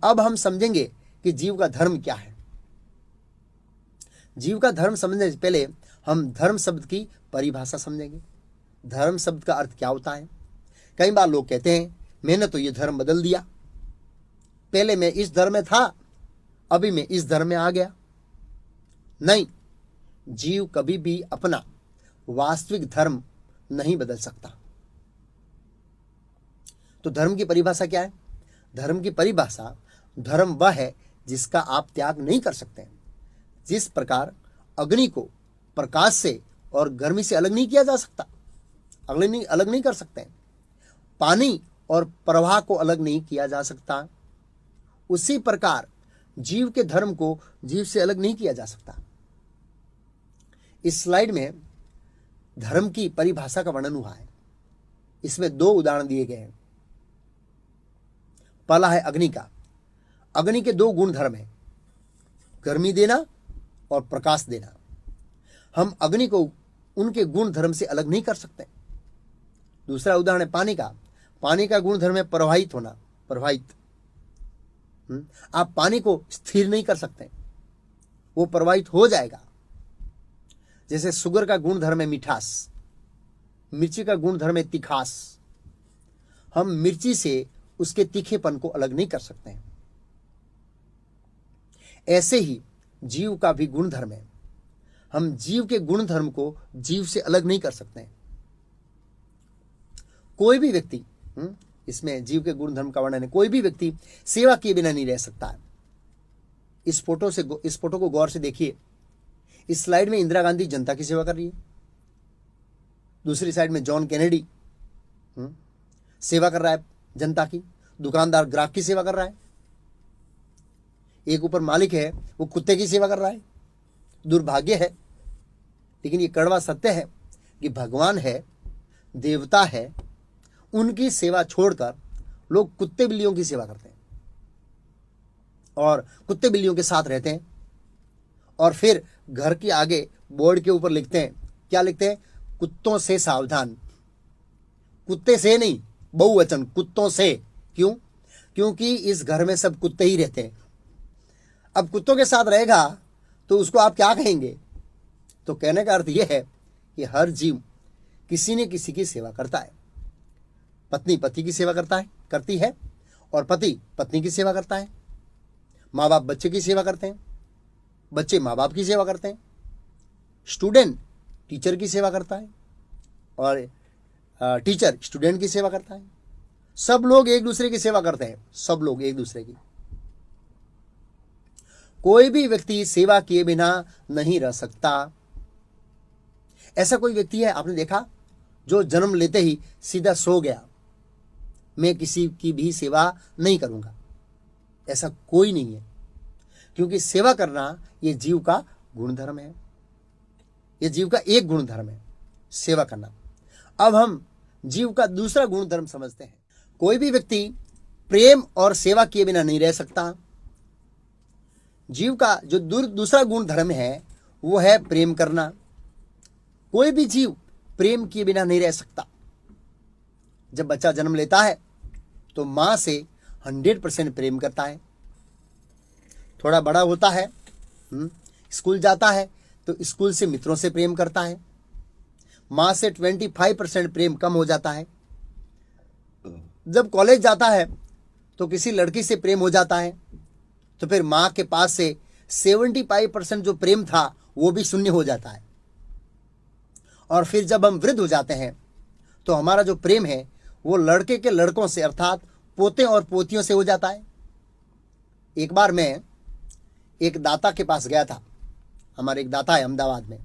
अब हम समझेंगे कि जीव का धर्म क्या है। जीव का धर्म समझने से पहले हम धर्म शब्द की परिभाषा समझेंगे। धर्म शब्द का अर्थ क्या होता है। कई बार लोग कहते हैं मैंने तो ये धर्म बदल दिया, पहले मैं इस धर्म में था, अभी मैं इस धर्म में आ गया। नहीं, जीव कभी भी अपना वास्तविक धर्म नहीं बदल सकता। तो धर्म की परिभाषा क्या है। धर्म की परिभाषा, धर्म वह है जिसका आप त्याग नहीं कर सकते। जिस प्रकार अग्नि को प्रकाश से और गर्मी से अलग नहीं किया जा सकता, अलग नहीं कर सकते। पानी और प्रवाह को अलग नहीं किया जा सकता, उसी प्रकार जीव के धर्म को जीव से अलग नहीं किया जा सकता। इस स्लाइड में धर्म की परिभाषा का वर्णन हुआ है। इसमें 2 उदाहरण दिए गए हैं। पहला है अग्नि का। अग्नि के 2 गुण धर्म हैं, गर्मी देना और प्रकाश देना। हम अग्नि को उनके गुण धर्म से अलग नहीं कर सकते। दूसरा उदाहरण है पानी का। पानी का गुण धर्म है प्रवाहित होना, प्रवाहित। आप पानी को स्थिर नहीं कर सकते, वो प्रवाहित हो जाएगा। जैसे शुगर का गुण धर्म है मिठास, मिर्ची का गुण धर्म है तिखास। हम मिर्ची से उसके तीखेपन को अलग नहीं कर सकते हैं। ऐसे ही जीव का भी गुण धर्म है। हम जीव के गुण धर्म को जीव से अलग नहीं कर सकते हैं। कोई भी व्यक्ति, इसमें जीव के गुण धर्म का वर्णन है, कोई भी व्यक्ति सेवा किए बिना नहीं रह सकता है। इस फोटो को गौर से देखिए। इस स्लाइड में इंदिरा गांधी जनता की सेवा कर रही है, दूसरी साइड में जॉन कैनेडी सेवा कर रहा है जनता की, दुकानदार ग्राहक की सेवा कर रहा है, एक ऊपर मालिक है वो कुत्ते की सेवा कर रहा है। दुर्भाग्य है, लेकिन ये कड़वा सत्य है कि भगवान है, देवता है, उनकी सेवा छोड़कर लोग कुत्ते बिल्लियों की सेवा करते हैं और कुत्ते बिल्लियों के साथ रहते हैं। और फिर घर के आगे बोर्ड के ऊपर लिखते हैं, क्या लिखते हैं, कुत्तों से सावधान। कुत्ते से नहीं, बहुवचन, कुत्तों से। क्यों? क्योंकि इस घर में सब कुत्ते ही रहते हैं। अब कुत्तों के साथ रहेगा तो उसको आप क्या कहेंगे? तो कहने का अर्थ यह है कि हर जीव किसी न किसी की सेवा करता है। पत्नी पति की सेवा करती है और पति पत्नी की सेवा करता है। माँ बाप बच्चे की सेवा करते हैं, बच्चे माँ बाप की सेवा करते हैं, स्टूडेंट टीचर की सेवा करता है और टीचर स्टूडेंट की सेवा करता है। सब लोग एक दूसरे की सेवा करते हैं, सब लोग एक दूसरे की। कोई भी व्यक्ति सेवा किए बिना नहीं रह सकता। ऐसा कोई व्यक्ति है आपने देखा जो जन्म लेते ही सीधा सो गया, मैं किसी की भी सेवा नहीं करूंगा? ऐसा कोई नहीं है, क्योंकि सेवा करना यह जीव का गुणधर्म है। यह जीव का एक गुणधर्म है, सेवा करना। अब हम जीव का दूसरा गुणधर्म समझते हैं। कोई भी व्यक्ति प्रेम और सेवा किए बिना नहीं रह सकता। जीव का जो दूसरा गुण धर्म है वो है प्रेम करना। कोई भी जीव प्रेम किए बिना नहीं रह सकता। जब बच्चा जन्म लेता है तो मां से 100% प्रेम करता है। थोड़ा बड़ा होता है, स्कूल जाता है तो स्कूल से मित्रों से प्रेम करता है। मां से 25% प्रेम कम हो जाता है। जब कॉलेज जाता है तो किसी लड़की से प्रेम हो जाता है, तो फिर मां के पास से 75% जो प्रेम था वो भी शून्य हो जाता है। और फिर जब हम वृद्ध हो जाते हैं तो हमारा जो प्रेम है वो लड़के के लड़कों से अर्थात पोते और पोतियों से हो जाता है। एक बार मैं एक दाता के पास गया था, हमारे एक दाता है अहमदाबाद में,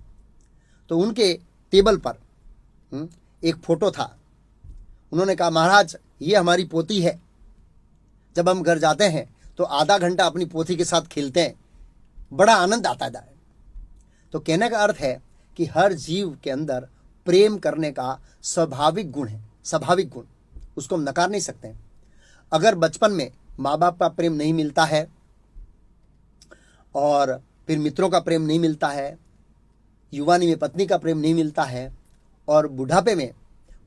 तो उनके टेबल पर एक फोटो था। उन्होंने कहा महाराज ये हमारी पोती है। जब हम घर जाते हैं तो आधा घंटा अपनी पोती के साथ खेलते हैं, बड़ा आनंद आता है। तो कहने का अर्थ है कि हर जीव के अंदर प्रेम करने का स्वाभाविक गुण है, स्वाभाविक गुण, उसको हम नकार नहीं सकते हैं। अगर बचपन में माँ बाप का प्रेम नहीं मिलता है और फिर मित्रों का प्रेम नहीं मिलता है, युवानी में पत्नी का प्रेम नहीं मिलता है और बुढ़ापे में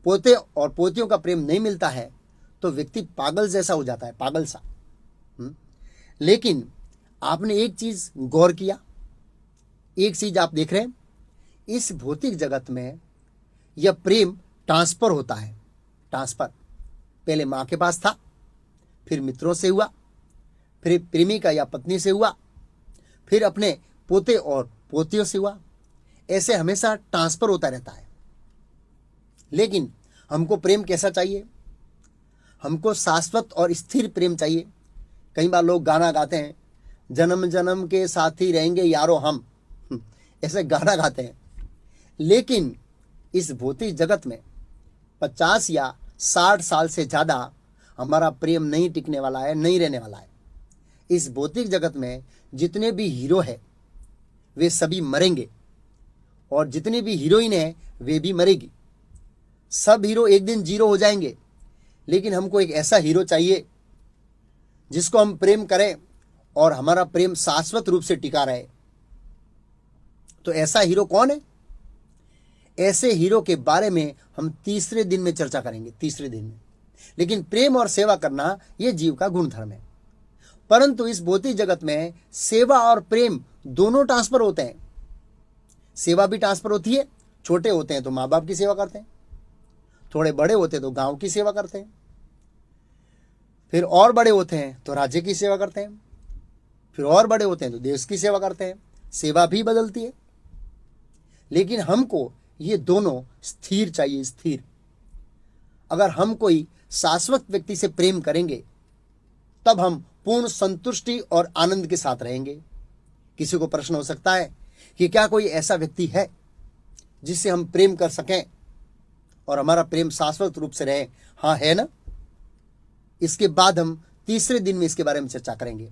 पोते और पोतियों का प्रेम नहीं मिलता है, तो व्यक्ति पागल जैसा हो जाता है, पागल सा। लेकिन आपने एक चीज गौर किया, एक चीज आप देख रहे हैं, इस भौतिक जगत में यह प्रेम ट्रांसफर होता है। ट्रांसफर पहले मां के पास था, फिर मित्रों से हुआ, फिर प्रेमिका या पत्नी से हुआ, फिर अपने पोते और पोतियों से हुआ। ऐसे हमेशा ट्रांसफर होता रहता है। लेकिन हमको प्रेम कैसा चाहिए? हमको शाश्वत और स्थिर प्रेम चाहिए। कई बार लोग गाना गाते हैं, जन्म जन्म के साथी रहेंगे यारो हम, ऐसे गाना गाते हैं। लेकिन इस भौतिक जगत में 50 या 60 साल से ज़्यादा हमारा प्रेम नहीं टिकने वाला है, नहीं रहने वाला है। इस भौतिक जगत में जितने भी हीरो हैं वे सभी मरेंगे, और जितनी भी हीरोइन है वे भी मरेगी। सब हीरो एक दिन जीरो हो जाएंगे। लेकिन हमको एक ऐसा हीरो चाहिए जिसको हम प्रेम करें और हमारा प्रेम शाश्वत रूप से टिका रहे। तो ऐसा हीरो कौन है? ऐसे हीरो के बारे में हम तीसरे दिन में चर्चा करेंगे, तीसरे दिन में। लेकिन प्रेम और सेवा करना यह जीव का गुणधर्म है। परंतु इस भौतिक जगत में सेवा और प्रेम दोनों ट्रांसफर होते हैं। सेवा भी ट्रांसफर होती है। छोटे होते हैं तो माँ बाप की सेवा करते हैं, थोड़े बड़े होते हैं तो गांव की सेवा करते हैं, फिर और बड़े होते हैं तो राज्य की सेवा करते हैं, फिर और बड़े होते हैं तो देश की सेवा करते हैं। सेवा भी बदलती है। लेकिन हमको ये दोनों स्थिर चाहिए, स्थिर। अगर हम कोई शाश्वत व्यक्ति से प्रेम करेंगे तब हम पूर्ण संतुष्टि और आनंद के साथ रहेंगे। किसी को प्रश्न हो सकता है कि क्या कोई ऐसा व्यक्ति है जिससे हम प्रेम कर सकें और हमारा प्रेम शाश्वत रूप से रहे? हाँ, है ना। इसके बाद हम तीसरे दिन में इसके बारे में चर्चा करेंगे।